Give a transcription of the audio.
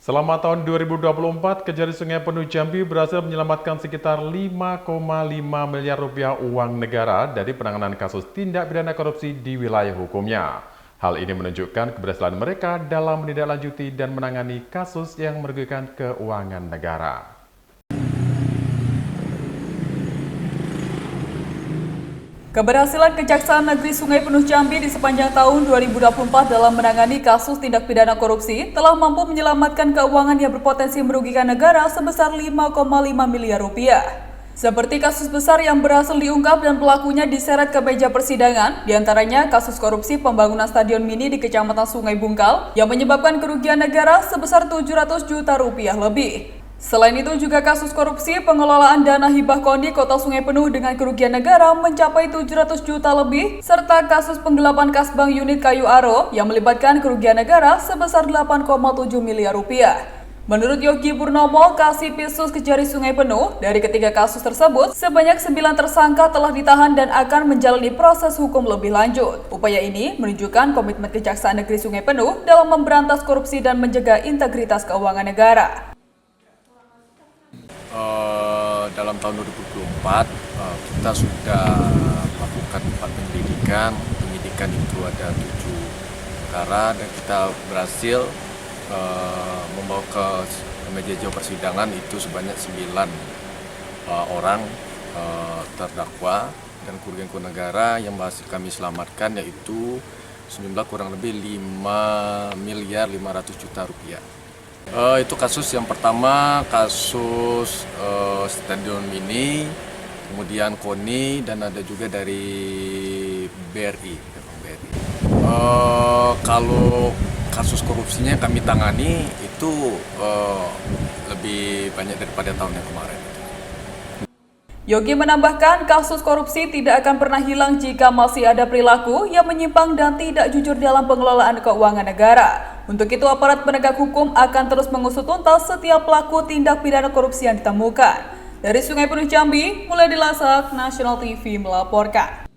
Selama tahun 2024, Kejari Sungai Penuh Jambi berhasil menyelamatkan sekitar 5,5 miliar rupiah uang negara dari penanganan kasus tindak pidana korupsi di wilayah hukumnya. Hal ini menunjukkan keberhasilan mereka dalam menindaklanjuti dan menangani kasus yang merugikan keuangan negara. Keberhasilan Kejaksaan Negeri Sungai Penuh Jambi di sepanjang tahun 2024 dalam menangani kasus tindak pidana korupsi telah mampu menyelamatkan keuangan yang berpotensi merugikan negara sebesar 5,5 miliar rupiah. Seperti kasus besar yang berhasil diungkap dan pelakunya diseret ke meja persidangan, diantaranya kasus korupsi pembangunan stadion mini di Kecamatan Sungai Bungkal yang menyebabkan kerugian negara sebesar 700 juta rupiah lebih. Selain itu juga kasus korupsi pengelolaan dana hibah KONI Kota Sungai Penuh dengan kerugian negara mencapai 700 juta lebih, serta kasus penggelapan kas bank unit Kayu Aro yang melibatkan kerugian negara sebesar 8,7 miliar rupiah. Menurut Yogi Purnomo, Kasipitsus Kejari Sungai Penuh, dari ketiga kasus tersebut, sebanyak 9 tersangka telah ditahan dan akan menjalani proses hukum lebih lanjut. Upaya ini menunjukkan komitmen Kejaksaan Negeri Sungai Penuh dalam memberantas korupsi dan menjaga integritas keuangan negara. Dalam tahun 2024 kita sudah melakukan 4 penyelidikan. Penyidikan itu ada 7 perkara dan kita berhasil membawa ke meja jauh persidangan itu sebanyak 9 orang terdakwa dan kerugian negara yang berhasil kami selamatkan yaitu sejumlah kurang lebih 5 miliar 500 juta rupiah. Itu kasus yang pertama, kasus stadion mini, kemudian KONI, dan ada juga dari BRI. Kalau kasus korupsinya kami tangani itu lebih banyak daripada tahun yang kemarin. Yogi menambahkan kasus korupsi tidak akan pernah hilang jika masih ada perilaku yang menyimpang dan tidak jujur dalam pengelolaan keuangan negara. Untuk itu aparat penegak hukum akan terus mengusut tuntas setiap pelaku tindak pidana korupsi yang ditemukan. Dari Sungai Penuh Jambi, mulai Dilasak, National TV melaporkan.